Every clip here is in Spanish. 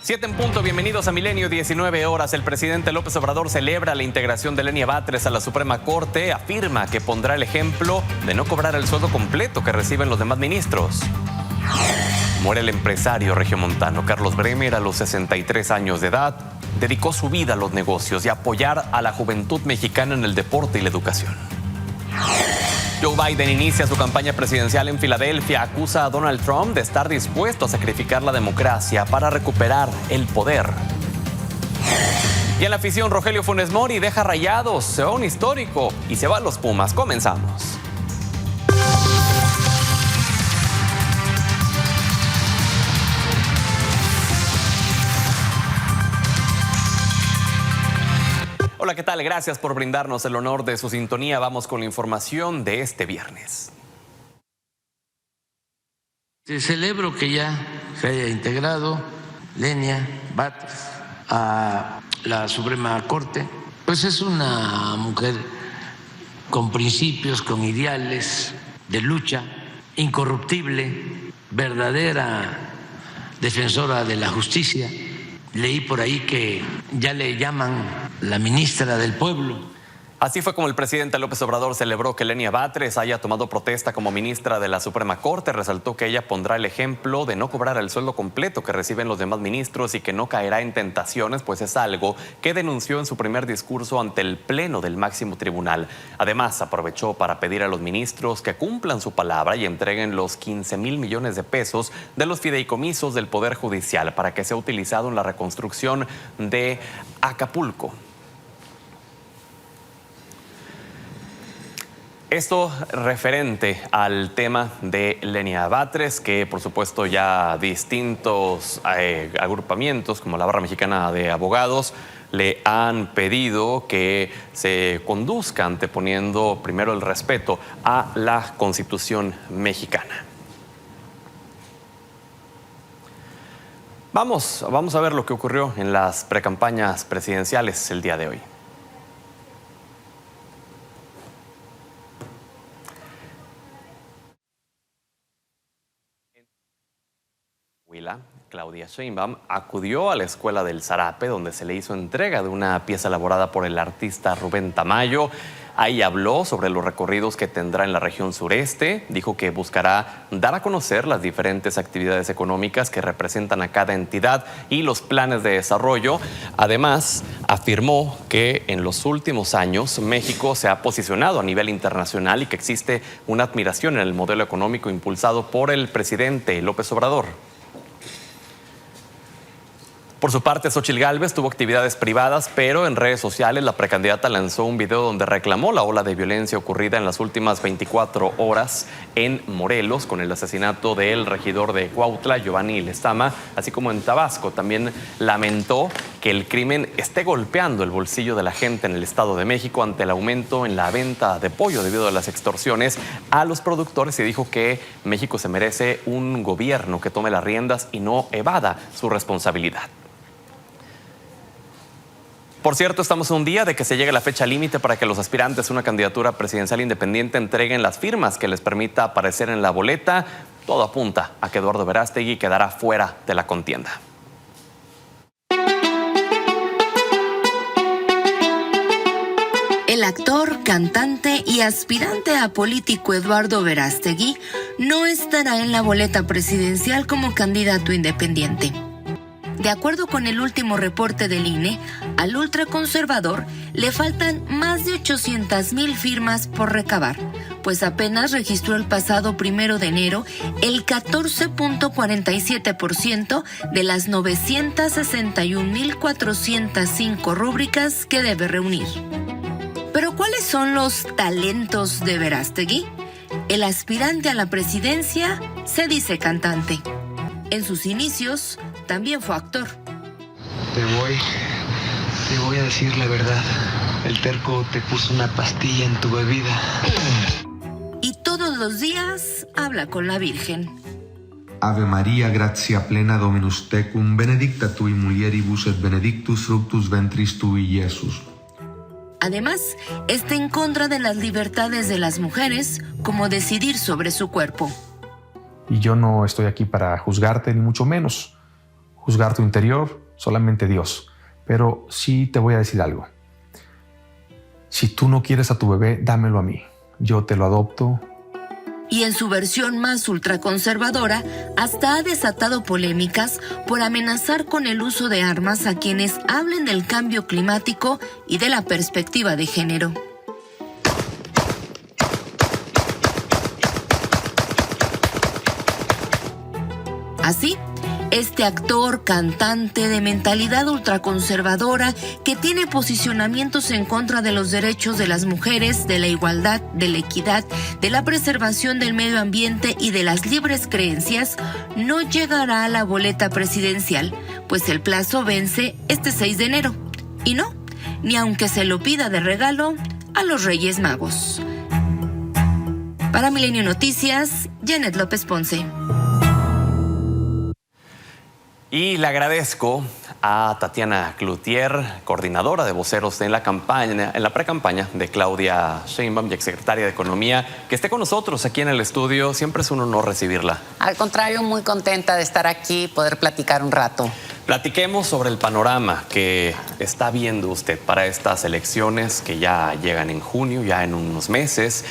7 en punto, bienvenidos a Milenio, 19 horas. El presidente López Obrador celebra la integración de Lenia Batres a la Suprema Corte. Afirma que pondrá el ejemplo de no cobrar el sueldo completo que reciben los demás ministros. Muere el empresario regiomontano Carlos Bremer a los 63 años de edad. Dedicó su vida a los negocios y a apoyar a la juventud mexicana en el deporte y la educación. Joe Biden inicia su campaña presidencial en Filadelfia. Acusa a Donald Trump de estar dispuesto a sacrificar la democracia para recuperar el poder. Y en la afición, Rogelio Funes Mori deja Rayados, se va a un histórico y se va a los Pumas. Comenzamos. Hola, ¿qué tal? Gracias por brindarnos el honor de su sintonía. Vamos con la información de este viernes. Celebro que ya se haya integrado Lenia Batres a la Suprema Corte. Pues es una mujer con principios, con ideales de lucha, incorruptible, verdadera defensora de la justicia. Leí por ahí que ya le llaman la ministra del pueblo. Así fue como el presidente López Obrador celebró que Lenia Batres haya tomado protesta como ministra de la Suprema Corte. Resaltó que ella pondrá el ejemplo de no cobrar el sueldo completo que reciben los demás ministros y que no caerá en tentaciones, pues es algo que denunció en su primer discurso ante el Pleno del máximo tribunal. Además, aprovechó para pedir a los ministros que cumplan su palabra y entreguen los 15,000 millones de pesos de los fideicomisos del Poder Judicial para que sea utilizado en la reconstrucción de Acapulco. Esto referente al tema de Lenia Batres, que por supuesto ya distintos agrupamientos como la Barra Mexicana de Abogados le han pedido que se conduzca anteponiendo primero el respeto a la Constitución mexicana. Vamos a ver lo que ocurrió en las precampañas presidenciales el día de hoy. Claudia Sheinbaum acudió a la Escuela del Zarape, donde se le hizo entrega de una pieza elaborada por el artista Rubén Tamayo. Ahí habló sobre los recorridos que tendrá en la región sureste. Dijo que buscará dar a conocer las diferentes actividades económicas que representan a cada entidad y los planes de desarrollo. Además, afirmó que en los últimos años México se ha posicionado a nivel internacional y que existe una admiración en el modelo económico impulsado por el presidente López Obrador. Por su parte, Xóchitl Gálvez tuvo actividades privadas, pero en redes sociales la precandidata lanzó un video donde reclamó la ola de violencia ocurrida en las últimas 24 horas en Morelos con el asesinato del regidor de Cuautla, Giovanni Lezama, así como en Tabasco. También lamentó que el crimen esté golpeando el bolsillo de la gente en el Estado de México ante el aumento en la venta de pollo debido a las extorsiones a los productores y dijo que México se merece un gobierno que tome las riendas y no evada su responsabilidad. Por cierto, estamos a un día de que se llegue la fecha límite para que los aspirantes a una candidatura presidencial independiente entreguen las firmas que les permita aparecer en la boleta. Todo apunta a que Eduardo Verástegui quedará fuera de la contienda. El actor, cantante y aspirante a político Eduardo Verástegui no estará en la boleta presidencial como candidato independiente. De acuerdo con el último reporte del INE, al ultraconservador le faltan más de 800,000 firmas por recabar, pues apenas registró el pasado 1 de enero el 14.47% de las 961,405 rúbricas que debe reunir. ¿Pero cuáles son los talentos de Verástegui? El aspirante a la presidencia se dice cantante. En sus inicios, también fue actor. Te voy a decir la verdad. El terco te puso una pastilla en tu bebida. Y todos los días habla con la Virgen. Ave Maria, gratia plena, Dominus tecum, benedicta tui mulieribus et benedictus fructus ventris tui, Iesus. Además, está en contra de las libertades de las mujeres, como decidir sobre su cuerpo. Y yo no estoy aquí para juzgarte, ni mucho menos. juzgar tu interior, solamente Dios. Pero sí te voy a decir algo. Si tú no quieres a tu bebé, dámelo a mí. Yo te lo adopto. Y en su versión más ultraconservadora, hasta ha desatado polémicas por amenazar con el uso de armas a quienes hablen del cambio climático y de la perspectiva de género. Así, este actor, cantante de mentalidad ultraconservadora que tiene posicionamientos en contra de los derechos de las mujeres, de la igualdad, de la equidad, de la preservación del medio ambiente y de las libres creencias, no llegará a la boleta presidencial, pues el plazo vence este 6 de enero. Y no, ni aunque se lo pida de regalo a los Reyes Magos. Para Milenio Noticias, Janet López Ponce. Y le agradezco a Tatiana Cloutier, coordinadora de voceros en la pre-campaña de Claudia Sheinbaum y exsecretaria de Economía, que esté con nosotros aquí en el estudio. Siempre es un honor recibirla. Al contrario, muy contenta de estar aquí y poder platicar un rato. Platiquemos sobre el panorama que está viendo usted para estas elecciones que ya llegan en junio, ya en unos meses.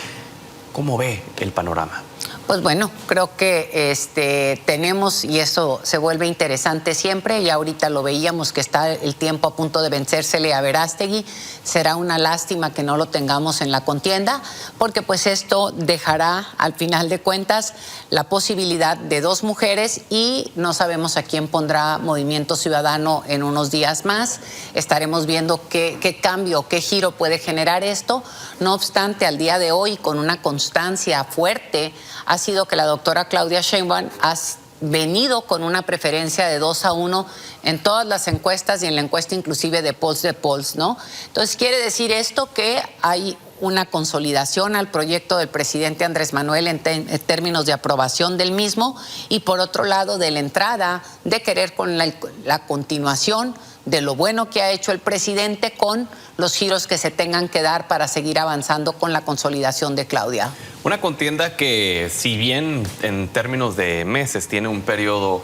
¿Cómo ve el panorama? Pues bueno, creo que tenemos, y eso se vuelve interesante siempre, y ahorita lo veíamos que está el tiempo a punto de vencérsele a Verástegui. Será una lástima que no lo tengamos en la contienda, porque pues esto dejará al final de cuentas la posibilidad de dos mujeres y no sabemos a quién pondrá Movimiento Ciudadano en unos días más. Estaremos viendo qué cambio, qué giro puede generar esto. No obstante, al día de hoy, con una constancia fuerte, ha sido que la doctora Claudia Sheinbaum ha venido con una preferencia de 2-1 en todas las encuestas y en la encuesta inclusive de Pulse, ¿no? Entonces quiere decir esto que hay una consolidación al proyecto del presidente Andrés Manuel en términos de aprobación del mismo y por otro lado de la entrada de querer con la continuación de lo bueno que ha hecho el presidente con los giros que se tengan que dar para seguir avanzando con la consolidación de Claudia. Una contienda que, si bien en términos de meses tiene un periodo,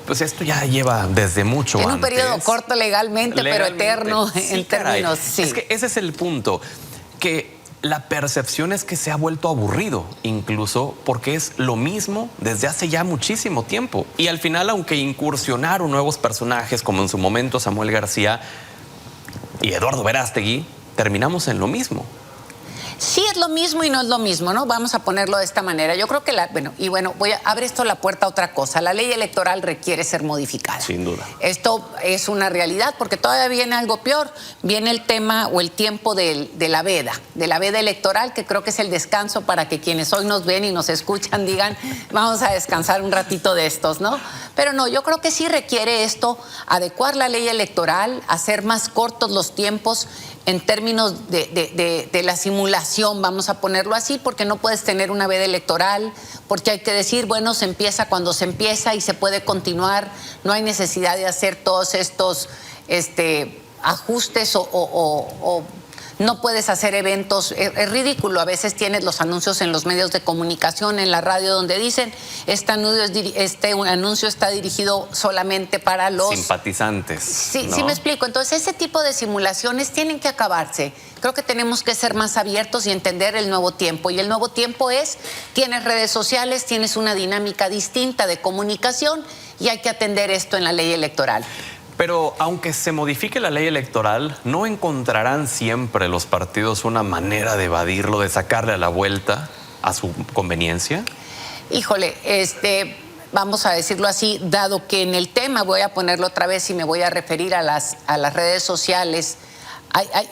pues esto ya lleva desde mucho antes. En un periodo corto legalmente, pero eterno sí, en términos. Sí. Es que ese es el punto, que la percepción es que se ha vuelto aburrido, incluso porque es lo mismo desde hace ya muchísimo tiempo. Y al final, aunque incursionaron nuevos personajes, como en su momento Samuel García y Eduardo Verástegui, terminamos en lo mismo. Sí es lo mismo y no es lo mismo, ¿no? Vamos a ponerlo de esta manera. Yo creo que abre esto la puerta a otra cosa. La ley electoral requiere ser modificada. Sin duda. Esto es una realidad porque todavía viene algo peor. Viene el tema o el tiempo de la veda electoral, que creo que es el descanso para que quienes hoy nos ven y nos escuchan digan, vamos a descansar un ratito de estos, ¿no? Pero no, yo creo que sí requiere esto, adecuar la ley electoral, hacer más cortos los tiempos en términos de la simulación, vamos a ponerlo así, porque no puedes tener una veda electoral, porque hay que decir, bueno, se empieza cuando se empieza y se puede continuar, no hay necesidad de hacer todos estos ajustes o no puedes hacer eventos, es ridículo. A veces tienes los anuncios en los medios de comunicación, en la radio, donde dicen este anuncio está dirigido solamente para los simpatizantes. Sí, ¿no? Sí me explico. Entonces ese tipo de simulaciones tienen que acabarse. Creo que tenemos que ser más abiertos y entender el nuevo tiempo. Y el nuevo tiempo tienes redes sociales, tienes una dinámica distinta de comunicación y hay que atender esto en la ley electoral. Pero aunque se modifique la ley electoral, ¿no encontrarán siempre los partidos una manera de evadirlo, de sacarle a la vuelta a su conveniencia? Híjole, vamos a decirlo así, dado que en el tema, voy a ponerlo otra vez y me voy a referir a las redes sociales,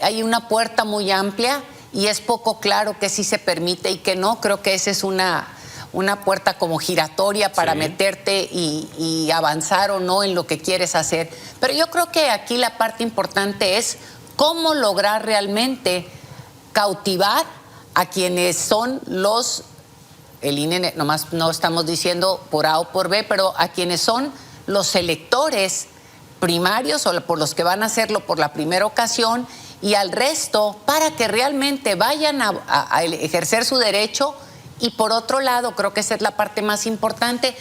hay una puerta muy amplia y es poco claro que sí se permite y que no. Creo que esa es una puerta como giratoria para meterte y avanzar o no en lo que quieres hacer. Pero yo creo que aquí la parte importante es cómo lograr realmente cautivar a quienes son el INE, nomás no estamos diciendo por A o por B, pero a quienes son los electores primarios o por los que van a hacerlo por la primera ocasión y al resto para que realmente vayan a ejercer su derecho. Y por otro lado, creo que esa es la parte más importante,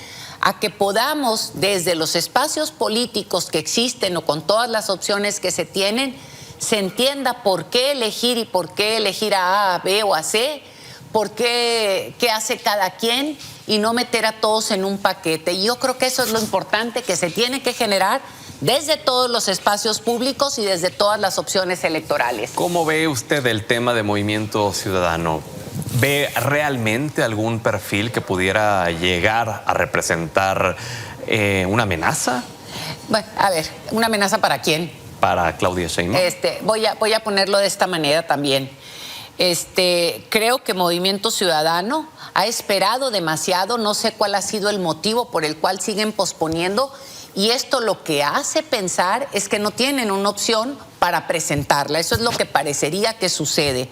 a que podamos, desde los espacios políticos que existen o con todas las opciones que se tienen, se entienda por qué elegir y por qué elegir a A, B o a C, por qué hace cada quien y no meter a todos en un paquete. Y yo creo que eso es lo importante que se tiene que generar desde todos los espacios públicos y desde todas las opciones electorales. ¿Cómo ve usted el tema de Movimiento Ciudadano? ¿Ve realmente algún perfil que pudiera llegar a representar una amenaza? Bueno, a ver, ¿una amenaza para quién? Para Claudia Sheinbaum. Voy a ponerlo de esta manera también. Creo que Movimiento Ciudadano ha esperado demasiado, no sé cuál ha sido el motivo por el cual siguen posponiendo, y esto lo que hace pensar es que no tienen una opción para presentarla. Eso es lo que parecería que sucede.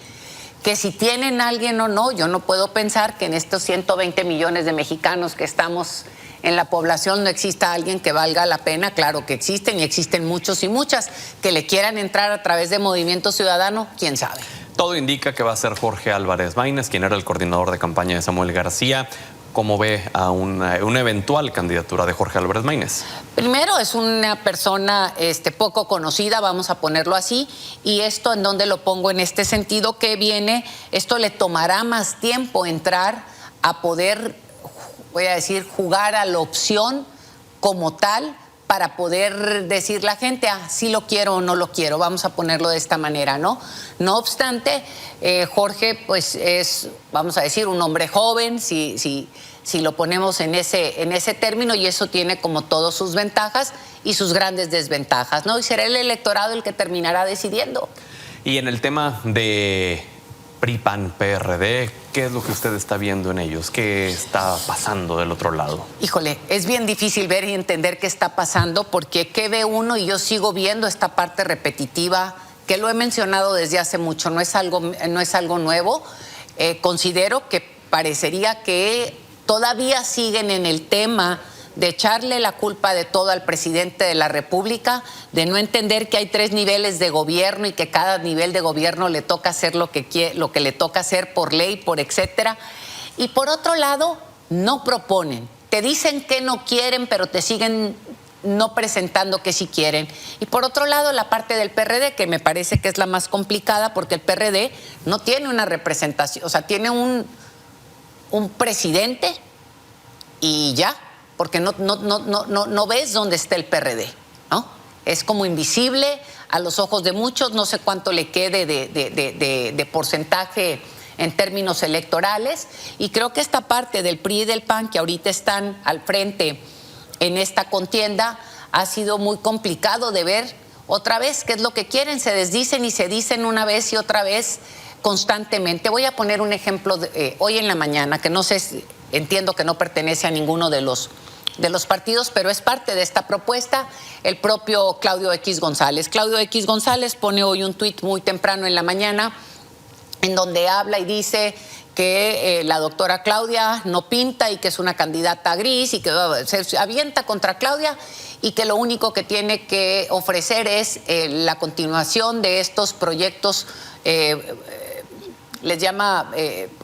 Que si tienen alguien o no, yo no puedo pensar que en estos 120 millones de mexicanos que estamos en la población no exista alguien que valga la pena. Claro que existen y existen muchos y muchas que le quieran entrar a través de Movimiento Ciudadano, quién sabe. Todo indica que va a ser Jorge Álvarez Maínez, quien era el coordinador de campaña de Samuel García. ¿Cómo ve a una eventual candidatura de Jorge Álvarez Maínez? Primero, es una persona poco conocida, vamos a ponerlo así, y esto en donde lo pongo en este sentido que viene, esto le tomará más tiempo entrar a poder, voy a decir, jugar a la opción como tal para poder decir la gente, sí lo quiero o no lo quiero, vamos a ponerlo de esta manera, ¿no? No obstante, Jorge, pues es, vamos a decir, un hombre joven, si lo ponemos en ese término, y eso tiene como todas sus ventajas y sus grandes desventajas, ¿no? Y será el electorado el que terminará decidiendo. Y en el tema de PRI, PAN, PRD, ¿qué es lo que usted está viendo en ellos? ¿Qué está pasando del otro lado? Híjole, es bien difícil ver y entender qué está pasando, porque ¿qué ve uno? Y yo sigo viendo esta parte repetitiva, que lo he mencionado desde hace mucho, no es algo nuevo. Considero que parecería que todavía siguen en el tema de echarle la culpa de todo al presidente de la República, de no entender que hay 3 niveles de gobierno y que cada nivel de gobierno le toca hacer lo que le toca hacer por ley, por etcétera. Y por otro lado, no proponen. Te dicen que no quieren, pero te siguen no presentando que sí quieren. Y por otro lado, la parte del PRD, que me parece que es la más complicada, porque el PRD no tiene una representación, o sea, tiene un presidente y ya, porque no ves dónde está el PRD, ¿no? Es como invisible a los ojos de muchos, no sé cuánto le quede de porcentaje en términos electorales, y creo que esta parte del PRI y del PAN, que ahorita están al frente en esta contienda, ha sido muy complicado de ver otra vez qué es lo que quieren. Se desdicen y se dicen una vez y otra vez constantemente. Voy a poner un ejemplo hoy en la mañana, que no sé, entiendo que no pertenece a ninguno de los partidos, pero es parte de esta propuesta, el propio Claudio X González. Claudio X González pone hoy un tuit muy temprano en la mañana en donde habla y dice que la doctora Claudia no pinta y que es una candidata gris y que se avienta contra Claudia y que lo único que tiene que ofrecer es la continuación de estos proyectos les llama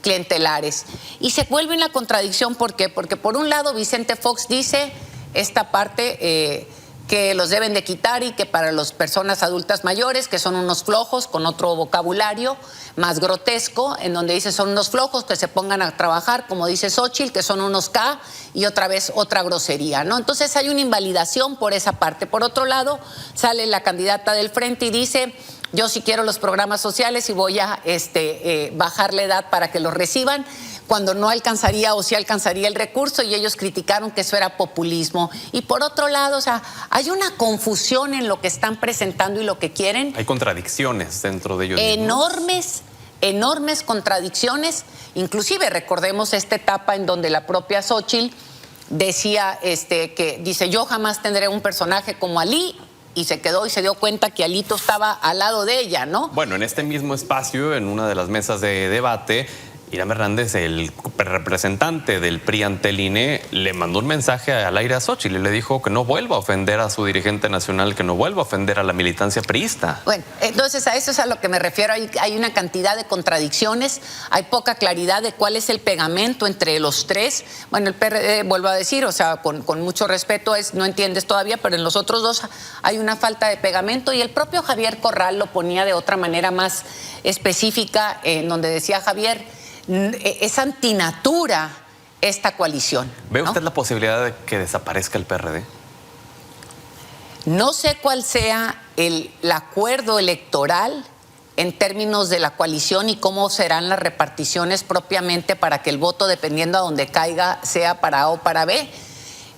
clientelares. Y se vuelve una contradicción, ¿por qué? Porque por un lado Vicente Fox dice esta parte que los deben de quitar y que para las personas adultas mayores, que son unos flojos, con otro vocabulario más grotesco, en donde dice son unos flojos que se pongan a trabajar, como dice Xóchitl, que son unos K, y otra vez otra grosería, ¿no? Entonces hay una invalidación por esa parte. Por otro lado, sale la candidata del Frente y dice: yo sí quiero los programas sociales y voy a bajar la edad para que los reciban, cuando no alcanzaría o sí alcanzaría el recurso, y ellos criticaron que eso era populismo. Y por otro lado, o sea, hay una confusión en lo que están presentando y lo que quieren. Hay contradicciones dentro de ellos enormes contradicciones. Inclusive recordemos esta etapa en donde la propia Xóchitl decía que dice: yo jamás tendré un personaje como Alí, y se quedó y se dio cuenta que Alito estaba al lado de ella, ¿no? Bueno, en este mismo espacio, en una de las mesas de debate, Irán Hernández, el representante del PRI ante el INE, le mandó un mensaje al aire a Xóchitl y le dijo que no vuelva a ofender a su dirigente nacional, que no vuelva a ofender a la militancia priista. Bueno, entonces a eso es a lo que me refiero. Hay una cantidad de contradicciones, hay poca claridad de cuál es el pegamento entre los tres. Bueno, el PRD, vuelvo a decir, o sea, con mucho respeto, no entiendes todavía, pero en los otros dos hay una falta de pegamento, y el propio Javier Corral lo ponía de otra manera más específica, en donde decía: Javier, es antinatura esta coalición. ¿Ve usted la posibilidad de que desaparezca el PRD? No sé cuál sea el acuerdo electoral en términos de la coalición y cómo serán las reparticiones propiamente para que el voto, dependiendo a donde caiga, sea para A o para B.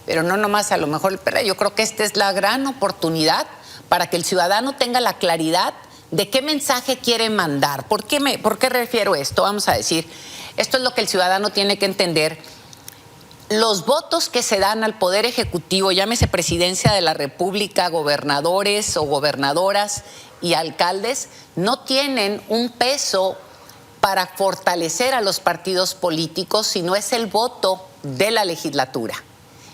Pero no nomás a lo mejor el PRD. Yo creo que esta es la gran oportunidad para que el ciudadano tenga la claridad de qué mensaje quiere mandar. ¿Por qué refiero esto? Vamos a decir, esto es lo que el ciudadano tiene que entender. Los votos que se dan al Poder Ejecutivo, llámese Presidencia de la República, gobernadores o gobernadoras y alcaldes, no tienen un peso para fortalecer a los partidos políticos, sino es el voto de la legislatura.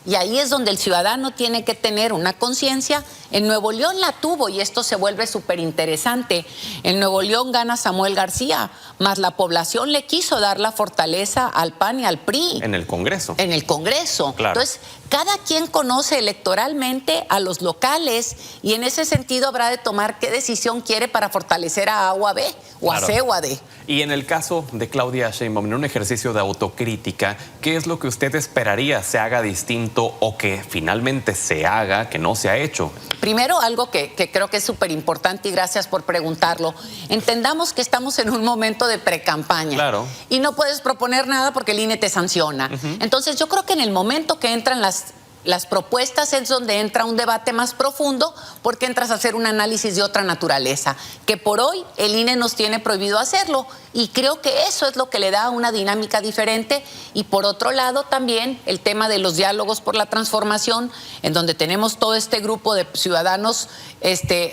Y ahí es donde el ciudadano tiene que tener una conciencia. En Nuevo León la tuvo, y esto se vuelve súper interesante. En Nuevo León gana Samuel García, más la población le quiso dar la fortaleza al PAN y al PRI. En el Congreso. En el Congreso. Claro. Entonces, cada quien conoce electoralmente a los locales, y en ese sentido habrá de tomar qué decisión quiere para fortalecer a A o a B, o Claro. a C o a D. Y en el caso de Claudia Sheinbaum, en un ejercicio de autocrítica, ¿qué es lo que usted esperaría se haga distinto o que finalmente se haga, que no se ha hecho? Primero, algo que creo que es súper importante, y gracias por preguntarlo. Entendamos que estamos en un momento de precampaña. Claro. Y no puedes proponer nada porque el INE te sanciona. Entonces, yo creo que en el momento que entran las propuestas es donde entra un debate más profundo, porque entras a hacer un análisis de otra naturaleza, que por hoy el INE nos tiene prohibido hacerlo, y creo que eso es lo que le da una dinámica diferente. Y por otro lado también el tema de los diálogos por la transformación, en donde tenemos todo este grupo de ciudadanos,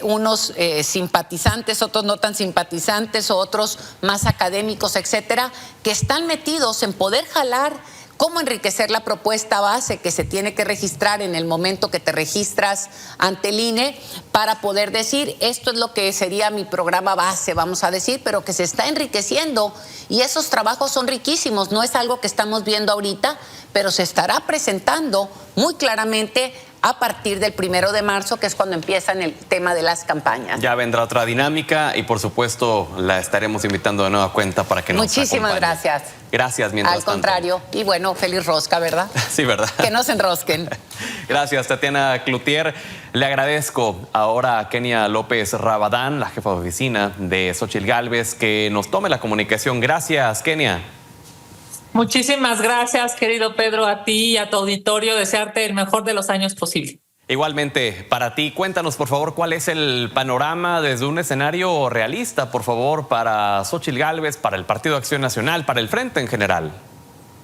unos simpatizantes, otros no tan simpatizantes, otros más académicos, etcétera, que están metidos en poder jalar cómo enriquecer la propuesta base que se tiene que registrar en el momento que te registras ante el INE, para poder decir: esto es lo que sería mi programa base, vamos a decir, pero que se está enriqueciendo, y esos trabajos son riquísimos. No es algo que estamos viendo ahorita, pero se estará presentando muy claramente a partir del 1 de marzo, que es cuando empiezan el tema de las campañas. Ya vendrá otra dinámica y por supuesto la estaremos invitando de nueva cuenta para que nos acompañe. Muchísimas gracias. Gracias, mientras Al contrario, y bueno, feliz rosca, ¿verdad? Sí, ¿verdad? Que no se enrosquen. Gracias, Tatiana Cloutier. Le agradezco ahora a Kenia López Rabadán, la jefa de oficina de Xóchitl Gálvez, que nos tome la comunicación. Gracias, Kenia. Muchísimas gracias, querido Pedro, a ti y a tu auditorio. Desearte el mejor de los años posible. Igualmente, para ti, cuéntanos, por favor, cuál es el panorama desde un escenario realista, por favor, para Xóchitl Gálvez, para el Partido Acción Nacional, para el Frente en general.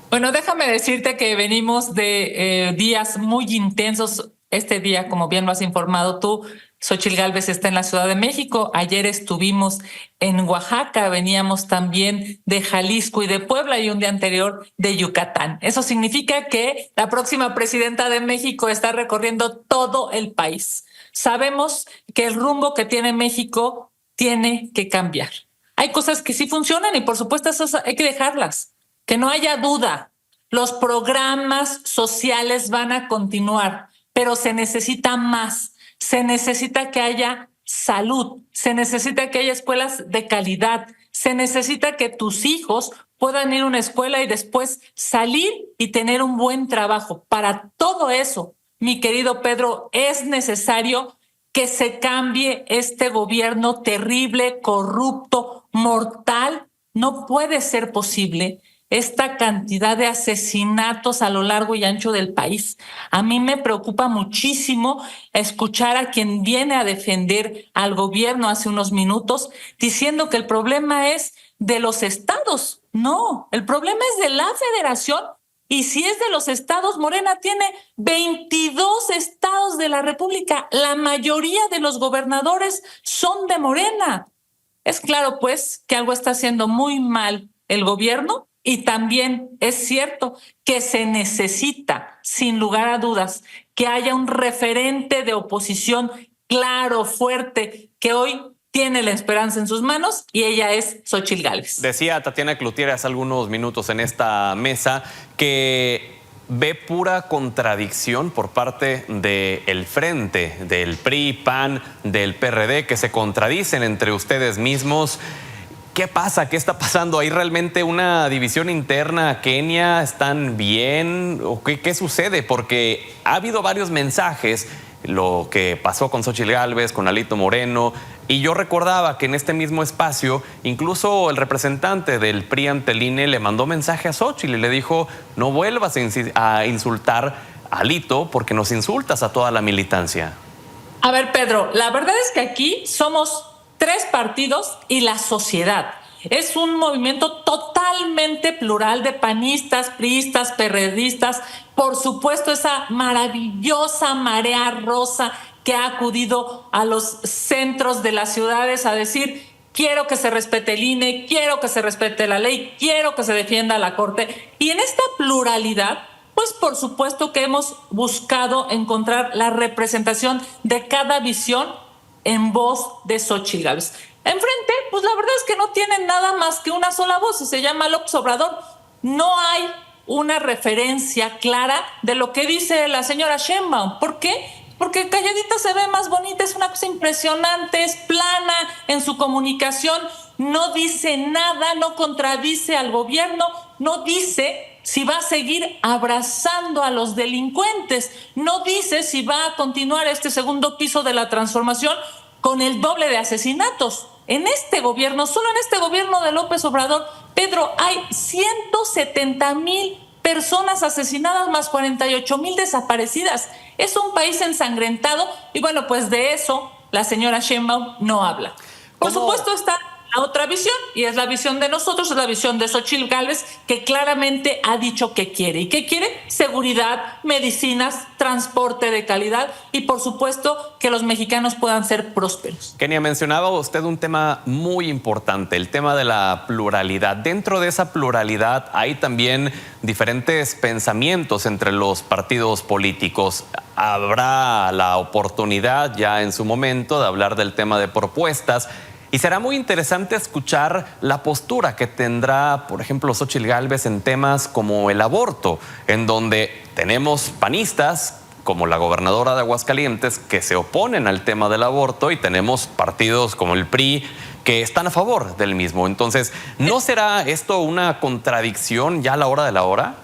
Bueno, déjame decirte que venimos de días muy intensos. Este día, como bien lo has informado tú, Xóchitl Gálvez está en la Ciudad de México. Ayer estuvimos en Oaxaca, veníamos también de Jalisco y de Puebla, y un día anterior de Yucatán. Eso significa que la próxima presidenta de México está recorriendo todo el país. Sabemos que el rumbo que tiene México tiene que cambiar. Hay cosas que sí funcionan y por supuesto esas hay que dejarlas. Que no haya duda, los programas sociales van a continuar, pero se necesita más. Se necesita que haya salud, se necesita que haya escuelas de calidad, se necesita que tus hijos puedan ir a una escuela y después salir y tener un buen trabajo. Para todo eso, mi querido Pedro, es necesario que se cambie este gobierno terrible, corrupto, mortal. No puede ser posible esta cantidad de asesinatos a lo largo y ancho del país. A mí me preocupa muchísimo escuchar a quien viene a defender al gobierno hace unos minutos diciendo que el problema es de los estados. No, el problema es de la federación, y si es de los estados, Morena tiene 22 estados de la República. La mayoría de los gobernadores son de Morena. Es claro, pues, que algo está haciendo muy mal el gobierno Y también es cierto que se necesita, sin lugar a dudas, que haya un referente de oposición claro, fuerte, que hoy tiene la esperanza en sus manos, y ella es Xóchitl Gálvez. Decía Tatiana Cloutier hace algunos minutos en esta mesa que ve pura contradicción por parte del Frente, del PRI, PAN, del PRD, que se contradicen entre ustedes mismos. ¿Qué pasa? ¿Qué está pasando? ¿Hay realmente una división interna? ¿Kenia están bien? ¿O qué sucede? Porque ha habido varios mensajes, lo que pasó con Xóchitl Gálvez, con Alito Moreno, y yo recordaba que en este mismo espacio, incluso el representante del PRI ante el INE le mandó mensaje a Xóchitl y le dijo: no vuelvas a insultar a Alito porque nos insultas a toda la militancia. A ver, Pedro, la verdad es que aquí somos 3 partidos y la sociedad. Es un movimiento totalmente plural de panistas, priistas, perredistas, por supuesto esa maravillosa marea rosa que ha acudido a los centros de las ciudades a decir: quiero que se respete el INE, quiero que se respete la ley, quiero que se defienda la Corte. Y en esta pluralidad, pues por supuesto que hemos buscado encontrar la representación de cada visión en voz de Xóchitl Gálvez. Enfrente, pues la verdad es que no tienen nada más que una sola voz y se llama López Obrador. No hay una referencia clara de lo que dice la señora Sheinbaum. ¿Por qué? Porque calladita se ve más bonita, es una cosa impresionante, es plana en su comunicación, no dice nada, no contradice al gobierno, no dice si va a seguir abrazando a los delincuentes, no dice si va a continuar este segundo piso de la transformación con el doble de asesinatos. En este gobierno, solo en este gobierno de López Obrador, Pedro, hay 170,000 personas asesinadas más 48,000 desaparecidas. Es un país ensangrentado y bueno, pues de eso la señora Sheinbaum no habla. Por supuesto está la otra visión, y es la visión de nosotros, es la visión de Xóchitl Gálvez, que claramente ha dicho que quiere. ¿Y qué quiere? Seguridad, medicinas, transporte de calidad y por supuesto que los mexicanos puedan ser prósperos. Kenia, mencionaba usted un tema muy importante, el tema de la pluralidad. Dentro de esa pluralidad hay también diferentes pensamientos entre los partidos políticos. Habrá la oportunidad ya en su momento de hablar del tema de propuestas. Y será muy interesante escuchar la postura que tendrá, por ejemplo, Xóchitl Gálvez en temas como el aborto, en donde tenemos panistas, como la gobernadora de Aguascalientes, que se oponen al tema del aborto, y tenemos partidos como el PRI que están a favor del mismo. Entonces, ¿no será esto una contradicción ya a la hora de la hora?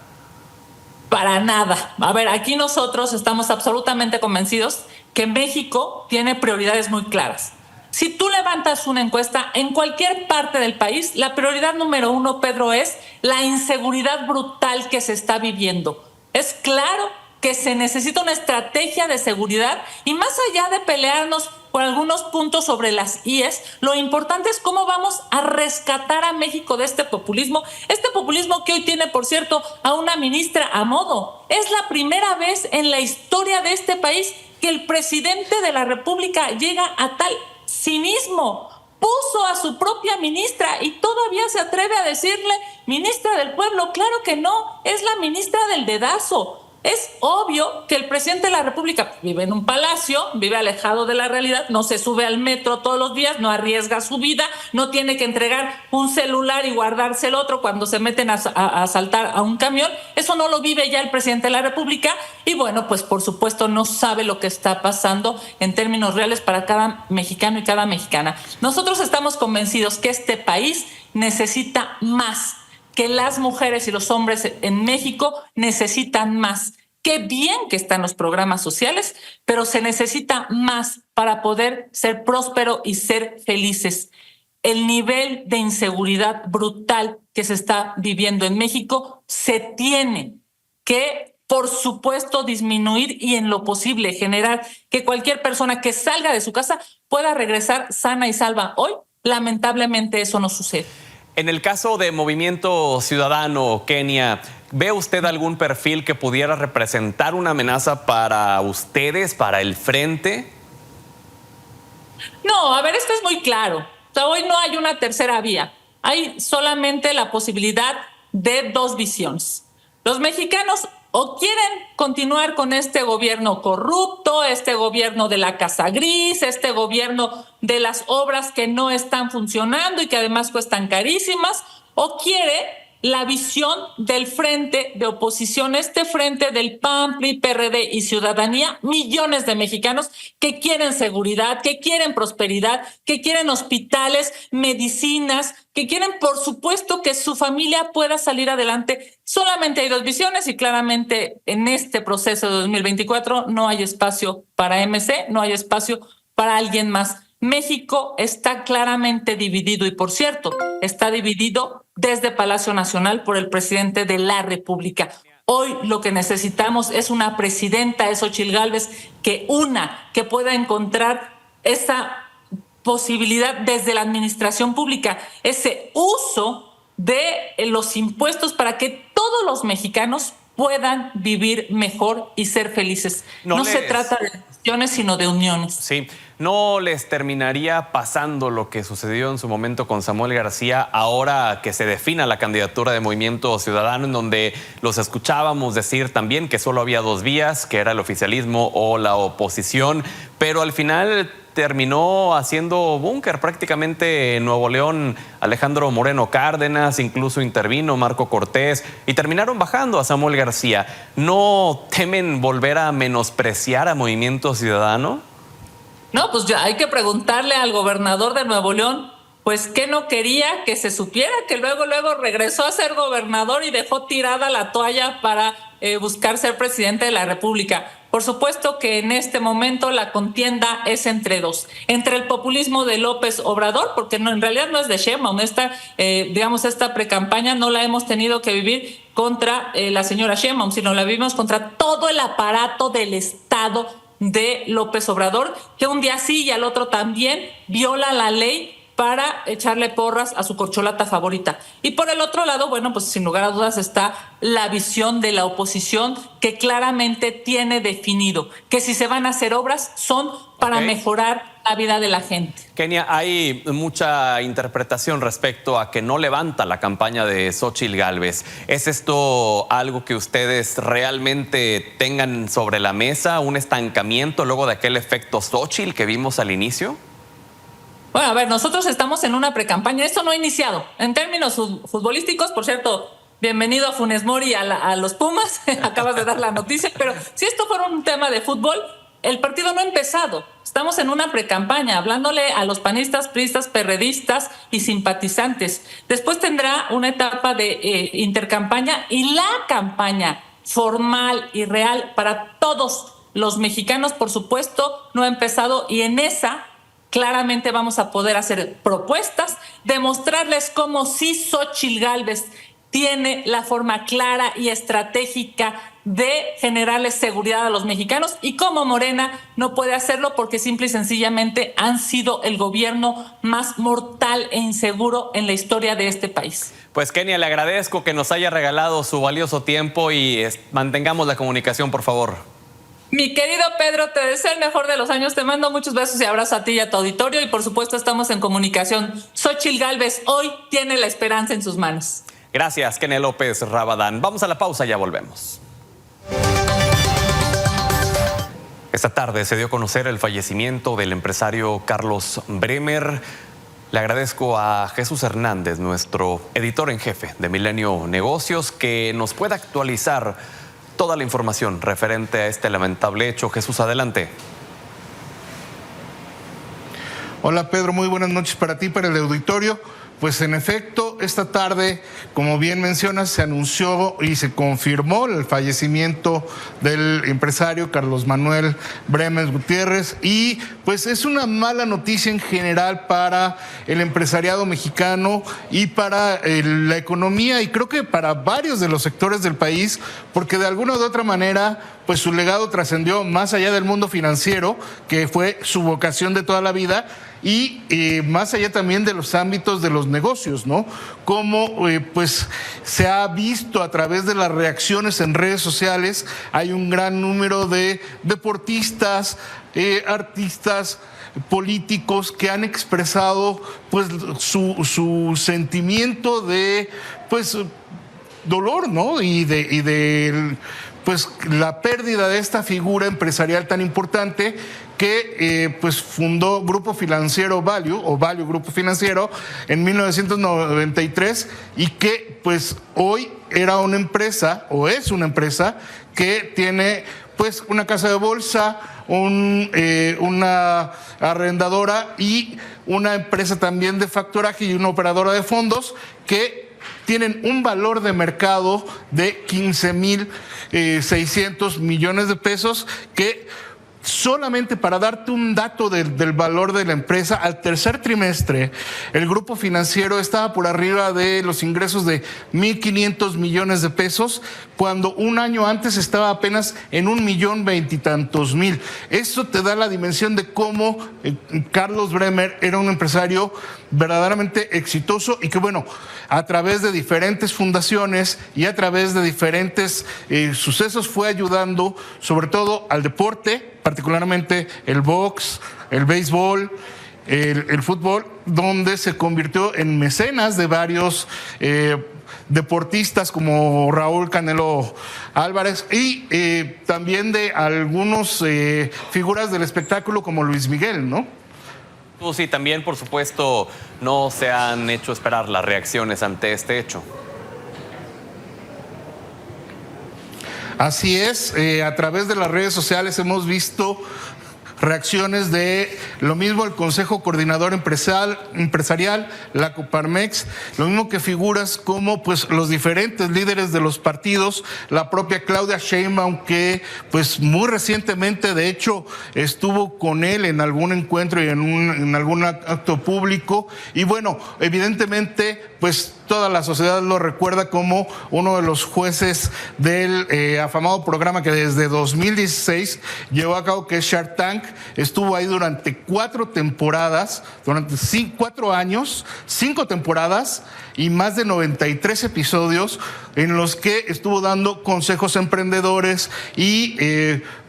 Para nada. A ver, aquí nosotros estamos absolutamente convencidos que México tiene prioridades muy claras. Si tú levantas una encuesta en cualquier parte del país, la prioridad número 1, Pedro, es la inseguridad brutal que se está viviendo. Es claro que se necesita una estrategia de seguridad y más allá de pelearnos por algunos puntos sobre las IES, lo importante es cómo vamos a rescatar a México de este populismo que hoy tiene, por cierto, a una ministra a modo. Es la primera vez en la historia de este país que el presidente de la República llega a tal cinismo. Puso a su propia ministra y todavía se atreve a decirle ministra del pueblo. Claro que no, es la ministra del dedazo. Es obvio que el presidente de la República vive en un palacio, vive alejado de la realidad, no se sube al metro todos los días, no arriesga su vida, no tiene que entregar un celular y guardarse el otro cuando se meten a asaltar a un camión. Eso no lo vive ya el presidente de la República y bueno, pues por supuesto no sabe lo que está pasando en términos reales para cada mexicano y cada mexicana. Nosotros estamos convencidos que este país necesita más, que las mujeres y los hombres en México necesitan más. Qué bien que están los programas sociales, pero se necesita más para poder ser próspero y ser felices. El nivel de inseguridad brutal que se está viviendo en México se tiene que, por supuesto, disminuir y en lo posible generar que cualquier persona que salga de su casa pueda regresar sana y salva. Hoy, lamentablemente, eso no sucede. En el caso de Movimiento Ciudadano, Kenia, ¿ve usted algún perfil que pudiera representar una amenaza para ustedes, para el frente? No, a ver, esto es muy claro. O sea, hoy no hay una tercera vía. Hay solamente la posibilidad de dos visiones. Los mexicanos o quieren continuar con este gobierno corrupto, este gobierno de la casa gris, este gobierno de las obras que no están funcionando y que además cuestan carísimas, o quiere la visión del frente de oposición, este frente del PAN, PRI, PRD y Ciudadanía, millones de mexicanos que quieren seguridad, que quieren prosperidad, que quieren hospitales, medicinas, que quieren, por supuesto, que su familia pueda salir adelante. Solamente hay dos visiones y claramente en este proceso de 2024 no hay espacio para MC, no hay espacio para alguien más. México está claramente dividido y, por cierto, está dividido desde Palacio Nacional por el presidente de la República. Hoy lo que necesitamos es una presidenta, es Xóchitl Gálvez, que pueda encontrar esa posibilidad desde la administración pública, ese uso de los impuestos para que todos los mexicanos puedan vivir mejor y ser felices. No se trata de decisiones, sino de uniones. Sí, ¿no les terminaría pasando lo que sucedió en su momento con Samuel García ahora que se defina la candidatura de Movimiento Ciudadano, en donde los escuchábamos decir también que solo había dos vías, que era el oficialismo o la oposición, pero al final terminó haciendo búnker prácticamente en Nuevo León Alejandro Moreno Cárdenas, incluso intervino Marco Cortés y terminaron bajando a Samuel García? ¿No temen volver a menospreciar a Movimiento Ciudadano? No, pues ya hay que preguntarle al gobernador de Nuevo León, pues que no quería que se supiera que luego regresó a ser gobernador y dejó tirada la toalla para buscar ser presidente de la República. Por supuesto que en este momento la contienda es entre dos, entre el populismo de López Obrador, porque en realidad no es de Sheinbaum, esta precampaña no la hemos tenido que vivir contra la señora Sheinbaum, sino la vivimos contra todo el aparato del Estado de López Obrador, que un día sí y al otro también viola la ley para echarle porras a su corcholata favorita. Y por el otro lado, bueno, pues sin lugar a dudas está la visión de la oposición, que claramente tiene definido que si se van a hacer obras son para mejorar la vida de la gente. Kenia, hay mucha interpretación respecto a que no levanta la campaña de Xóchitl Gálvez. ¿Es esto algo que ustedes realmente tengan sobre la mesa, un estancamiento luego de aquel efecto Xóchitl que vimos al inicio? Bueno, a ver, nosotros estamos en una precampaña. Esto no ha iniciado. En términos futbolísticos, por cierto, bienvenido a Funes Mori a los Pumas. Acabas de dar la noticia. Pero si esto fuera un tema de fútbol, el partido no ha empezado. Estamos en una precampaña, hablándole a los panistas, priistas, perredistas y simpatizantes. Después tendrá una etapa de intercampaña y la campaña formal y real para todos los mexicanos, por supuesto, no ha empezado, y en esa claramente vamos a poder hacer propuestas, demostrarles cómo sí Xóchitl Gálvez tiene la forma clara y estratégica de generarles seguridad a los mexicanos y cómo Morena no puede hacerlo porque simple y sencillamente han sido el gobierno más mortal e inseguro en la historia de este país. Pues Kenia, le agradezco que nos haya regalado su valioso tiempo y mantengamos la comunicación, por favor. Mi querido Pedro, te deseo el mejor de los años, te mando muchos besos y abrazos a ti y a tu auditorio y por supuesto estamos en comunicación. Xóchitl Gálvez hoy tiene la esperanza en sus manos. Gracias, Kenia López Rabadán. Vamos a la pausa, ya volvemos. Esta tarde se dio a conocer el fallecimiento del empresario Carlos Bremer. Le agradezco a Jesús Hernández, nuestro editor en jefe de Milenio Negocios, que nos pueda actualizar toda la información referente a este lamentable hecho. Jesús, adelante. Hola Pedro, muy buenas noches para ti, para el auditorio. Pues en efecto, esta tarde, como bien mencionas, se anunció y se confirmó el fallecimiento del empresario Carlos Manuel Bremer Gutiérrez, y pues es una mala noticia en general para el empresariado mexicano y para la economía, y creo que para varios de los sectores del país, porque de alguna u otra manera pues su legado trascendió más allá del mundo financiero, que fue su vocación de toda la vida, y más allá también de los ámbitos de los negocios, ¿no? Como pues se ha visto a través de las reacciones en redes sociales, hay un gran número de deportistas, artistas, políticos que han expresado pues su sentimiento de pues dolor, ¿no? Y de pues la pérdida de esta figura empresarial tan importante que pues fundó Grupo Financiero Value o Value Grupo Financiero en 1993 y que pues hoy era una empresa o es una empresa que tiene pues una casa de bolsa, una arrendadora y una empresa también de factoraje y una operadora de fondos que tienen un valor de mercado de 15,600 millones de pesos que solamente para darte un dato del valor de la empresa, al tercer trimestre el grupo financiero estaba por arriba de los ingresos de 1,500 millones de pesos, cuando un año antes estaba apenas en 1,020,000 y tantos. Eso te da la dimensión de cómo Carlos Bremer era un empresario verdaderamente exitoso y que bueno, a través de diferentes fundaciones y a través de diferentes sucesos fue ayudando sobre todo al deporte, particularmente el box, el béisbol, el fútbol, donde se convirtió en mecenas de varios deportistas como Raúl Canelo Álvarez y también de algunos figuras del espectáculo como Luis Miguel, ¿no? Sí, también, por supuesto, no se han hecho esperar las reacciones ante este hecho. Así es, a través de las redes sociales hemos visto reacciones de lo mismo el Consejo Coordinador Empresarial, la Coparmex, lo mismo que figuras como pues los diferentes líderes de los partidos, la propia Claudia Sheinbaum que pues muy recientemente de hecho estuvo con él en algún encuentro y en algún acto público y bueno, evidentemente pues toda la sociedad lo recuerda como uno de los jueces del afamado programa que desde 2016 llevó a cabo, que es Shark Tank. Estuvo ahí durante 4 temporadas, durante 4 años, 5 temporadas y más de 93 episodios en los que estuvo dando consejos a emprendedores y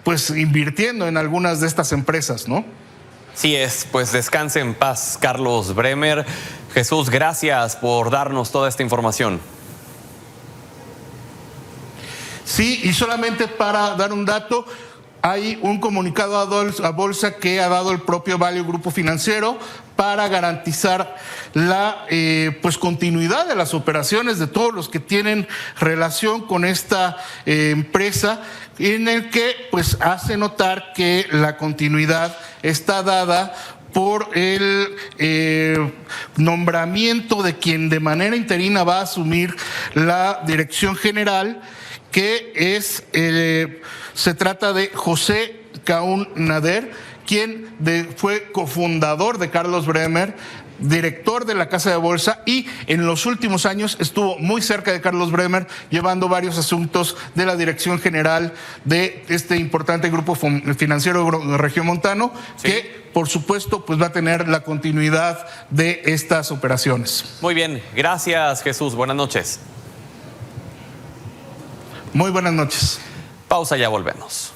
pues invirtiendo en algunas de estas empresas, ¿no? Sí es, pues descanse en paz, Carlos Bremer. Jesús, gracias por darnos toda esta información. Sí, y solamente para dar un dato, hay un comunicado a Bolsa que ha dado el propio Value Grupo Financiero para garantizar la pues continuidad de las operaciones de todos los que tienen relación con esta empresa, en el que pues hace notar que la continuidad está dada por el nombramiento de quien de manera interina va a asumir la dirección general, que es se trata de José Kaun Nader, quien fue cofundador de Carlos Bremer, director de la Casa de Bolsa y en los últimos años estuvo muy cerca de Carlos Bremer llevando varios asuntos de la dirección general de este importante grupo financiero regiomontano, sí, que por supuesto pues va a tener la continuidad de estas operaciones. Muy bien, gracias Jesús, buenas noches. Muy buenas noches. Pausa, ya volvemos.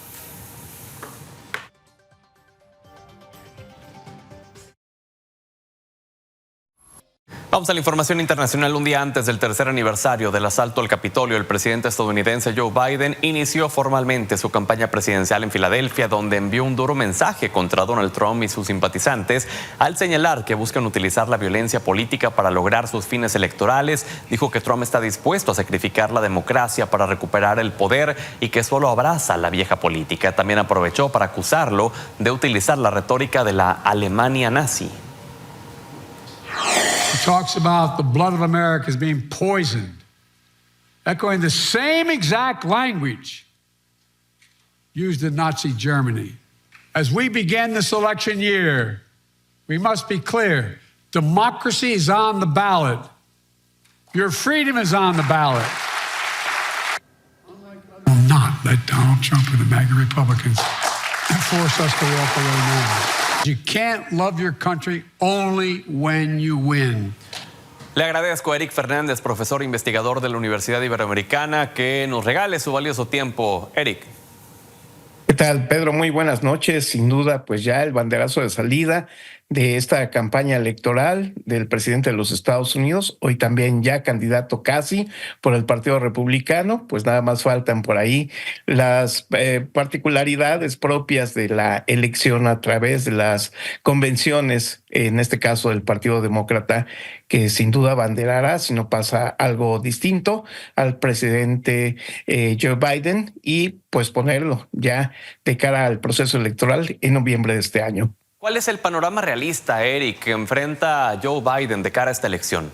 Vamos a la información internacional. Un día antes del tercer aniversario del asalto al Capitolio, el presidente estadounidense Joe Biden inició formalmente su campaña presidencial en Filadelfia, donde envió un duro mensaje contra Donald Trump y sus simpatizantes al señalar que buscan utilizar la violencia política para lograr sus fines electorales. Dijo que Trump está dispuesto a sacrificar la democracia para recuperar el poder y que solo abraza la vieja política. También aprovechó para acusarlo de utilizar la retórica de la Alemania nazi. He talks about the blood of America as being poisoned, echoing the same exact language used in Nazi Germany. As we begin this election year, we must be clear. Democracy is on the ballot. Your freedom is on the ballot. Will not let Donald Trump and the MAGA Republicans force us to walk away now. You can't love your country only when you win. Le agradezco a Eric Fernández, profesor e investigador de la Universidad Iberoamericana, que nos regale su valioso tiempo. Eric. ¿Qué tal, Pedro? Muy buenas noches. Sin duda, pues ya el banderazo de salida de esta campaña electoral del presidente de los Estados Unidos, hoy también ya candidato casi por el Partido Republicano. Pues nada más faltan por ahí las particularidades propias de la elección a través de las convenciones, en este caso del Partido Demócrata, que sin duda abanderará, si no pasa algo distinto, al presidente Joe Biden, y pues ponerlo ya de cara al proceso electoral en noviembre de este año. ¿Cuál es el panorama realista, Eric, que enfrenta a Joe Biden de cara a esta elección?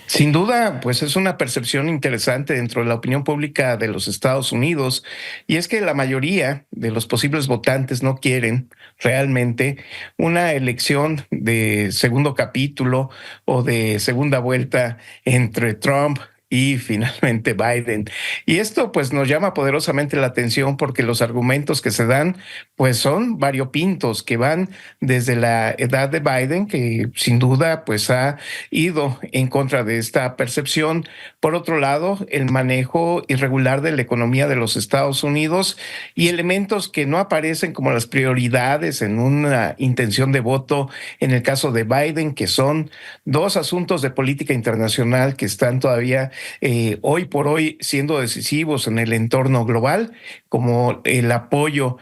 Sin duda, pues es una percepción interesante dentro de la opinión pública de los Estados Unidos, y es que la mayoría de los posibles votantes no quieren realmente una elección de segundo capítulo o de segunda vuelta entre Trump y finalmente Biden. Y esto pues nos llama poderosamente la atención porque los argumentos que se dan pues son variopintos, que van desde la edad de Biden, que sin duda pues ha ido en contra de esta percepción. Por otro lado, el manejo irregular de la economía de los Estados Unidos y elementos que no aparecen como las prioridades en una intención de voto en el caso de Biden, que son dos asuntos de política internacional que están todavía hoy por hoy siendo decisivos en el entorno global, como el apoyo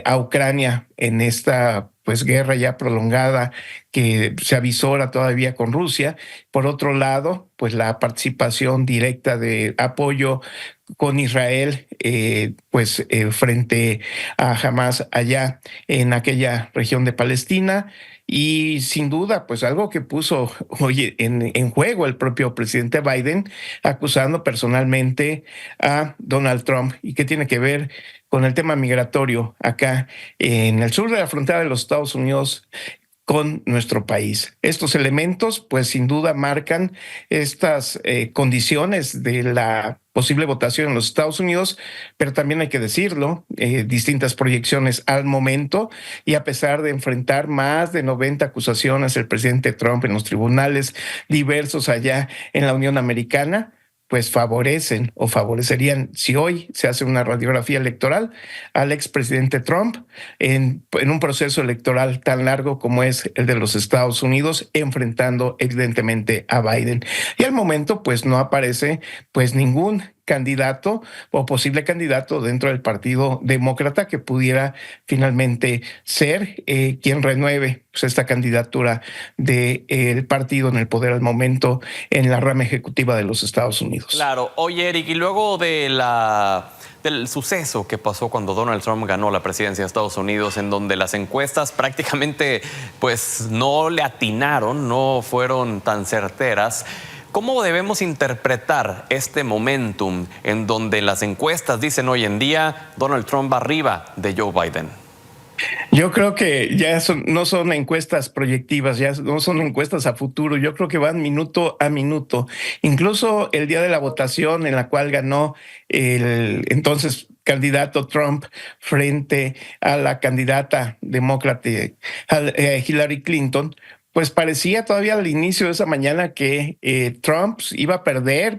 a Ucrania en esta pues guerra ya prolongada que se avisora todavía con Rusia. Por otro lado, pues la participación directa de apoyo con Israel, frente a Hamas allá en aquella región de Palestina. Y sin duda, pues algo que puso hoy en juego el propio presidente Biden, acusando personalmente a Donald Trump, y que tiene que ver con el tema migratorio acá en el sur de la frontera de los Estados Unidos con nuestro país. Estos elementos, pues sin duda marcan estas condiciones de la posible votación en los Estados Unidos, pero también hay que decirlo, distintas proyecciones al momento, y a pesar de enfrentar más de 90 acusaciones el presidente Trump en los tribunales diversos allá en la Unión Americana, pues favorecen o favorecerían, si hoy se hace una radiografía electoral, al expresidente Trump en un proceso electoral tan largo como es el de los Estados Unidos, enfrentando evidentemente a Biden. Y al momento, pues no aparece pues ningún candidato o posible candidato dentro del Partido Demócrata que pudiera finalmente ser quien renueve pues esta candidatura del partido en el poder al momento en la rama ejecutiva de los Estados Unidos. Claro. Oye, Eric, y luego del suceso que pasó cuando Donald Trump ganó la presidencia de Estados Unidos, en donde las encuestas prácticamente pues no le atinaron, no fueron tan certeras, ¿cómo debemos interpretar este momentum en donde las encuestas dicen hoy en día Donald Trump va arriba de Joe Biden? Yo creo que ya no son encuestas proyectivas, ya no son encuestas a futuro. Yo creo que van minuto a minuto. Incluso el día de la votación en la cual ganó el entonces candidato Trump frente a la candidata demócrata Hillary Clinton, pues parecía todavía al inicio de esa mañana que Trump iba a perder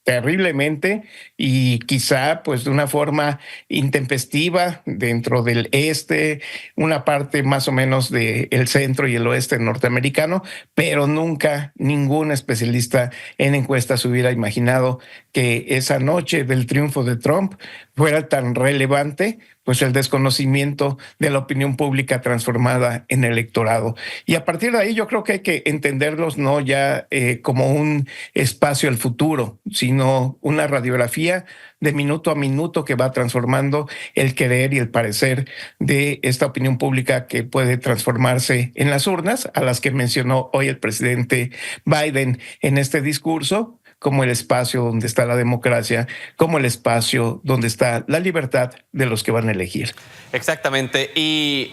terriblemente, y quizá pues de una forma intempestiva dentro del este, una parte más o menos del centro y el oeste norteamericano, pero nunca ningún especialista en encuestas hubiera imaginado que esa noche del triunfo de Trump fuera tan relevante, pues el desconocimiento de la opinión pública transformada en electorado. Y a partir de ahí yo creo que hay que entenderlos no ya como un espacio al futuro, sino una radiografía de minuto a minuto que va transformando el querer y el parecer de esta opinión pública, que puede transformarse en las urnas, a las que mencionó hoy el presidente Biden en este discurso, como el espacio donde está la democracia, como el espacio donde está la libertad de los que van a elegir. Exactamente. Y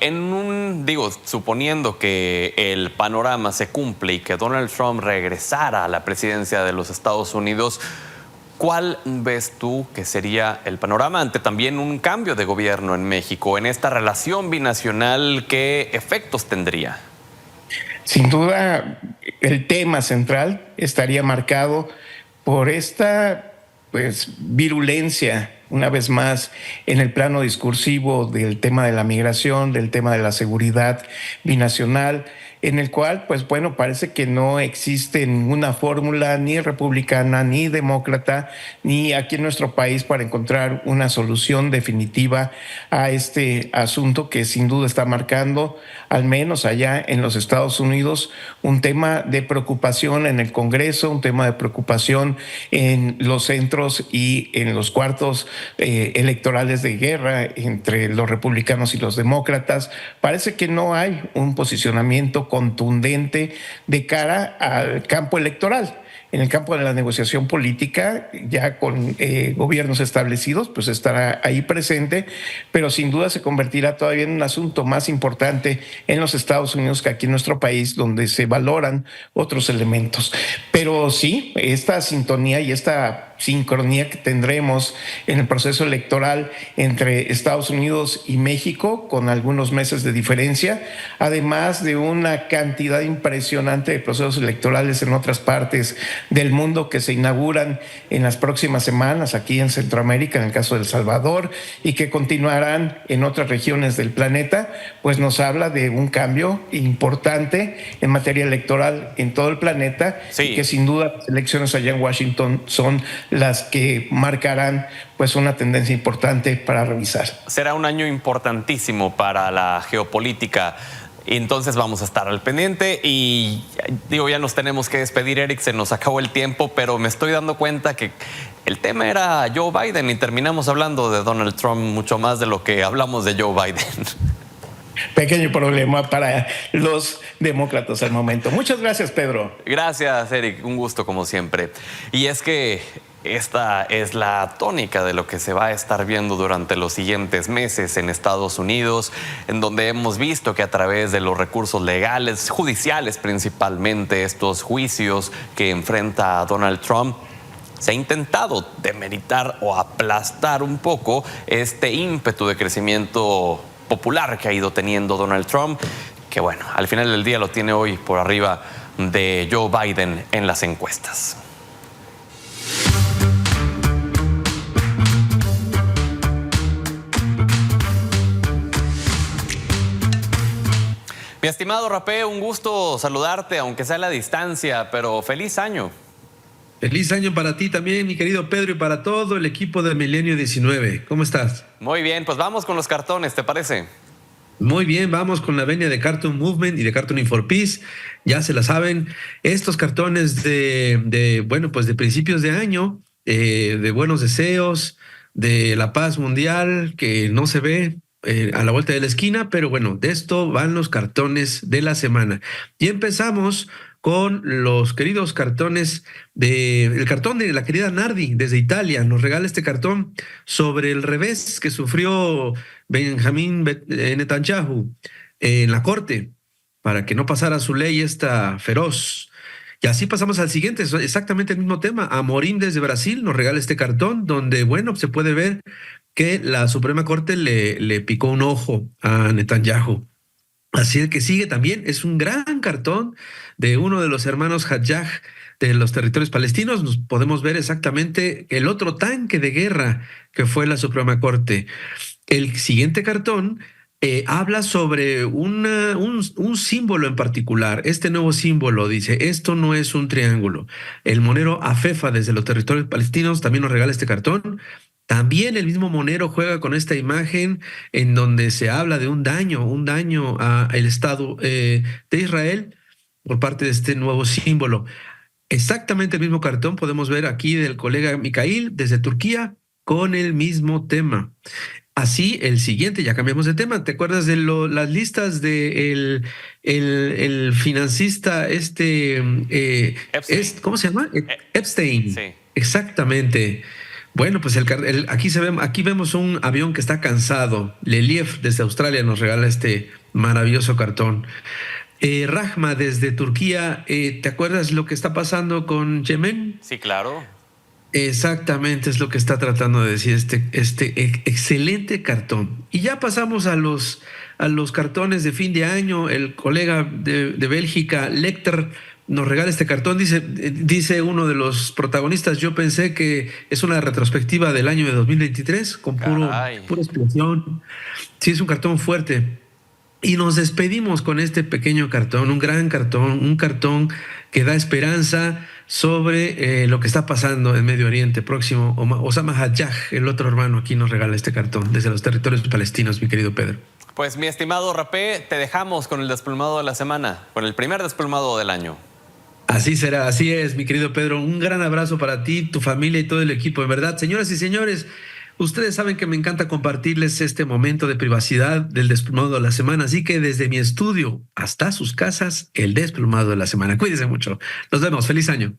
suponiendo que el panorama se cumple y que Donald Trump regresara a la presidencia de los Estados Unidos, ¿cuál ves tú que sería el panorama ante también un cambio de gobierno en México? En esta relación binacional, ¿qué efectos tendría? Sin duda, el tema central estaría marcado por esta virulencia una vez más en el plano discursivo del tema de la migración, del tema de la seguridad binacional, en el cual, pues bueno, parece que no existe ninguna fórmula ni republicana, ni demócrata, ni aquí en nuestro país para encontrar una solución definitiva a este asunto que sin duda está marcando, al menos allá en los Estados Unidos, un tema de preocupación en el Congreso, un tema de preocupación en los centros y en los cuartos electorales de guerra entre los republicanos y los demócratas. Parece que no hay un posicionamiento contundente de cara al campo electoral. En el campo de la negociación política, ya con gobiernos establecidos, pues estará ahí presente, pero sin duda se convertirá todavía en un asunto más importante en los Estados Unidos que aquí en nuestro país, donde se valoran otros elementos. Pero sí, esta sintonía y esta sincronía que tendremos en el proceso electoral entre Estados Unidos y México, con algunos meses de diferencia, además de una cantidad impresionante de procesos electorales en otras partes del mundo que se inauguran en las próximas semanas aquí en Centroamérica, en el caso de El Salvador, y que continuarán en otras regiones del planeta, pues nos habla de un cambio importante en materia electoral en todo el planeta, sí. Y que sin duda las elecciones allá en Washington son las que marcarán pues una tendencia importante para revisar. Será un año importantísimo para la geopolítica. Entonces vamos a estar al pendiente y digo, ya nos tenemos que despedir, Eric, se nos acabó el tiempo, pero me estoy dando cuenta que el tema era Joe Biden y terminamos hablando de Donald Trump mucho más de lo que hablamos de Joe Biden. Pequeño problema para los demócratas al momento. Muchas gracias, Pedro. Gracias, Eric. Un gusto como siempre. Y es que esta es la tónica de lo que se va a estar viendo durante los siguientes meses en Estados Unidos, en donde hemos visto que a través de los recursos legales, judiciales principalmente, estos juicios que enfrenta a Donald Trump, se ha intentado demeritar o aplastar un poco este ímpetu de crecimiento popular que ha ido teniendo Donald Trump, que bueno, al final del día lo tiene hoy por arriba de Joe Biden en las encuestas. Mi estimado Rapé, un gusto saludarte, aunque sea a la distancia, pero feliz año. Feliz año para ti también, mi querido Pedro, y para todo el equipo de Milenio 19. ¿Cómo estás? Muy bien, pues vamos con los cartones, ¿te parece? Muy bien, vamos con la venia de Cartoon Movement y de Cartooning for Peace. Ya se la saben, estos cartones bueno, pues de principios de año, de buenos deseos, de la paz mundial, que no se ve a la vuelta de la esquina, pero bueno, de esto van los cartones de la semana. Y empezamos con los queridos cartones el cartón de la querida Nardi desde Italia. Nos regala este cartón sobre el revés que sufrió Benjamín Netanyahu en la corte para que no pasara su ley esta feroz. Y así pasamos al siguiente, es exactamente el mismo tema. Amorim desde Brasil nos regala este cartón donde, bueno, se puede ver que la Suprema Corte le picó un ojo a Netanyahu. Así el que sigue también es un gran cartón de uno de los hermanos Hajjaj de los territorios palestinos. Nos podemos ver exactamente el otro tanque de guerra que fue la Suprema Corte. El siguiente cartón habla sobre un símbolo en particular. Este nuevo símbolo dice, esto no es un triángulo. El monero Afefa desde los territorios palestinos también nos regala este cartón. También el mismo monero juega con esta imagen en donde se habla de un daño al Estado de Israel por parte de este nuevo símbolo. Exactamente el mismo cartón podemos ver aquí del colega Mikhail desde Turquía con el mismo tema. Así, el siguiente, ya cambiamos de tema. ¿Te acuerdas de las listas de el financista ¿cómo se llama? Epstein. Sí. Exactamente. Bueno, pues aquí vemos un avión que está cansado. Leliev desde Australia nos regala este maravilloso cartón. Rahma desde Turquía, ¿te acuerdas lo que está pasando con Yemen? Sí, claro. Exactamente, es lo que está tratando de decir este excelente cartón. Y ya pasamos a los cartones de fin de año. El colega de Bélgica, Lecter, nos regala este cartón. Dice uno de los protagonistas, yo pensé que es una retrospectiva del año de 2023 con pura explosión. Sí, es un cartón fuerte. Y nos despedimos con este pequeño cartón, un gran cartón, un cartón que da esperanza sobre lo que está pasando en Medio Oriente Próximo. Osama Hajjaj, el otro hermano, aquí nos regala este cartón desde los territorios palestinos, mi querido Pedro. Pues mi estimado Rapé, te dejamos con el desplumado de la semana, con el primer desplumado del año. Así será, así es, mi querido Pedro. Un gran abrazo para ti, tu familia y todo el equipo. En verdad, señoras y señores, ustedes saben que me encanta compartirles este momento de privacidad del desplumado de la semana. Así que desde mi estudio hasta sus casas, el desplumado de la semana. Cuídense mucho. Nos vemos. Feliz año.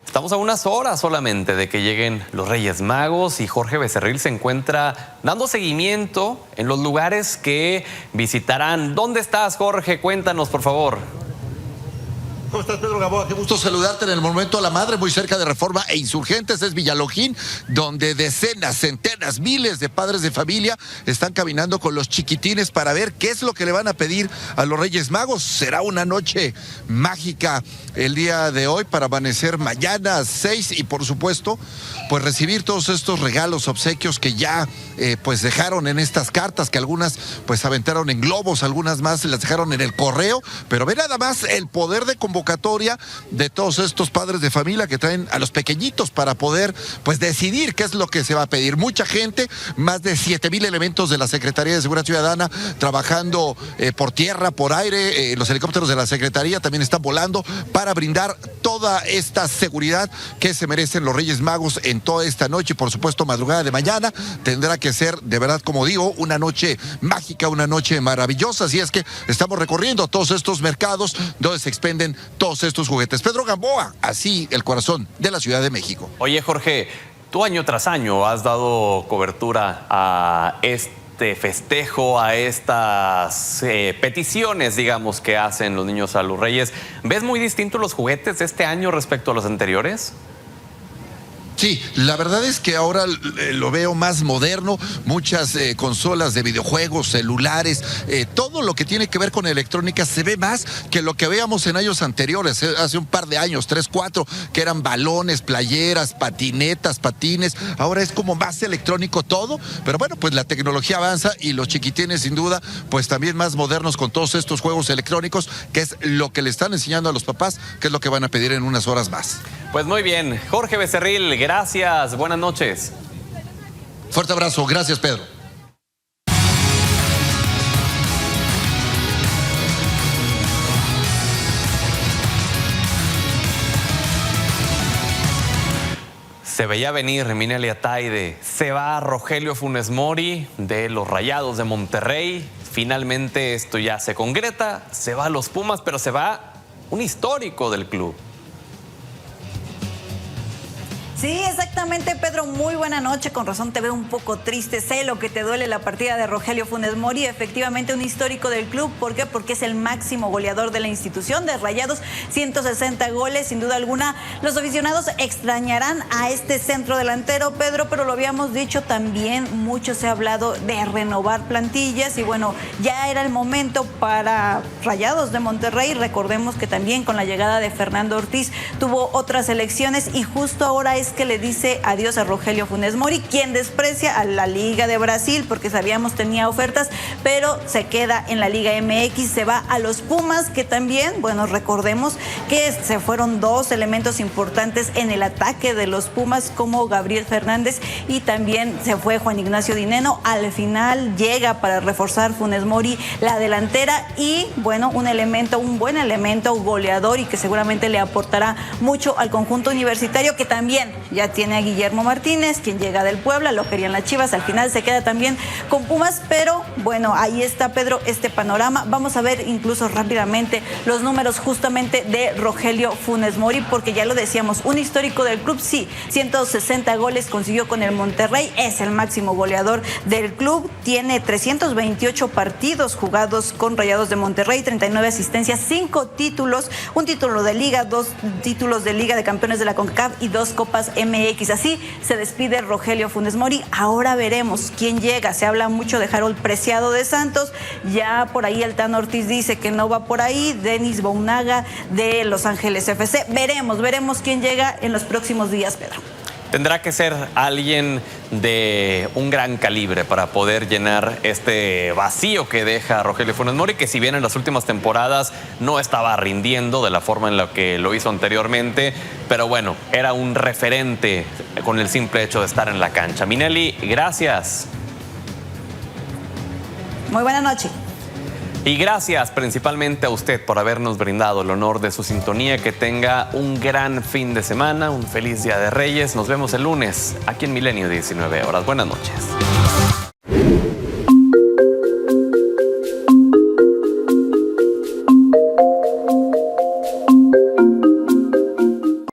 Estamos a unas horas solamente de que lleguen los Reyes Magos y Jorge Becerril se encuentra dando seguimiento en los lugares que visitarán. ¿Dónde estás, Jorge? Cuéntanos, por favor. ¿Cómo estás, Pedro Gamboa? Qué gusto saludarte en el Monumento a la Madre, muy cerca de Reforma e Insurgentes. Es Villalojín, donde decenas, centenas, miles de padres de familia están caminando con los chiquitines para ver qué es lo que le van a pedir a los Reyes Magos. Será una noche mágica el día de hoy para amanecer mañana 6 y por supuesto pues recibir todos estos regalos, obsequios que ya pues dejaron en estas cartas, que algunas pues aventaron en globos, algunas más las dejaron en el correo, pero ve nada más el poder de convocatoria de todos estos padres de familia que traen a los pequeñitos para poder pues decidir qué es lo que se va a pedir. Mucha gente, más de 7,000 elementos de la Secretaría de Seguridad Ciudadana trabajando por tierra, por aire, los helicópteros de la Secretaría también están volando para brindar toda esta seguridad que se merecen los Reyes Magos en toda esta noche y por supuesto madrugada de mañana tendrá que ser de verdad, como digo, una noche mágica, una noche maravillosa. Así es que estamos recorriendo todos estos mercados donde se expenden todos estos juguetes. Pedro Gamboa, así el corazón de la Ciudad de México. Oye, Jorge, tú año tras año has dado cobertura a este festejo, a estas peticiones, digamos, que hacen los niños a los Reyes. ¿Ves muy distintos los juguetes de este año respecto a los anteriores? Sí, la verdad es que ahora lo veo más moderno, muchas consolas de videojuegos, celulares, todo lo que tiene que ver con electrónica se ve más que lo que veíamos en años anteriores, hace un par de años, 3, 4, que eran balones, playeras, patinetas, patines, ahora es como más electrónico todo, pero bueno, pues la tecnología avanza y los chiquitines sin duda, pues también más modernos con todos estos juegos electrónicos, que es lo que le están enseñando a los papás, que es lo que van a pedir en unas horas más. Pues muy bien, Jorge Becerril, gracias, buenas noches. Fuerte abrazo, gracias Pedro. Se veía venir Minelli Ataide, se va Rogelio Funes Mori de los Rayados de Monterrey, finalmente esto ya se concreta, se va a los Pumas, pero se va un histórico del club. Sí, exactamente, Pedro, muy buena noche, con razón te veo un poco triste, sé lo que te duele la partida de Rogelio Funes Mori, efectivamente un histórico del club, ¿por qué? Porque es el máximo goleador de la institución de Rayados, 160 goles, sin duda alguna, los aficionados extrañarán a este centro delantero, Pedro, pero lo habíamos dicho también, mucho se ha hablado de renovar plantillas y bueno, ya era el momento para Rayados de Monterrey, recordemos que también con la llegada de Fernando Ortiz tuvo otras elecciones y justo ahora es que le dice adiós a Rogelio Funes Mori, quien desprecia a la Liga de Brasil porque sabíamos tenía ofertas, pero se queda en la Liga MX, se va a los Pumas, que también, bueno, recordemos que se fueron dos elementos importantes en el ataque de los Pumas, como Gabriel Fernández, y también se fue Juan Ignacio Dineno. Al final llega para reforzar Funes Mori la delantera y, bueno, un buen elemento goleador y que seguramente le aportará mucho al conjunto universitario, que también ya tiene a Guillermo Martínez, quien llega del Puebla, lo querían las Chivas, al final se queda también con Pumas, pero bueno, ahí está, Pedro, este panorama. Vamos a ver incluso rápidamente los números justamente de Rogelio Funes Mori, porque ya lo decíamos, un histórico del club, sí, 160 goles consiguió con el Monterrey, es el máximo goleador del club, tiene 328 partidos jugados con Rayados de Monterrey, 39 asistencias, 5 títulos, un título de Liga, 2 títulos de Liga de Campeones de la CONCACAF y 2 Copas MX. Así se despide Rogelio Funes Mori. Ahora veremos quién llega. Se habla mucho de Harold Preciado de Santos, ya por ahí el Tan Ortiz dice que no va por ahí, Denis Bounaga de Los Ángeles FC. Veremos quién llega en los próximos días, Pedro. Tendrá que ser alguien de un gran calibre para poder llenar este vacío que deja Rogelio Funes Mori, que si bien en las últimas temporadas no estaba rindiendo de la forma en la que lo hizo anteriormente, pero bueno, era un referente con el simple hecho de estar en la cancha. Minelli, gracias. Muy buena noche. Y gracias principalmente a usted por habernos brindado el honor de su sintonía. Que tenga un gran fin de semana, un feliz Día de Reyes. Nos vemos el lunes aquí en Milenio 19 horas. Buenas noches.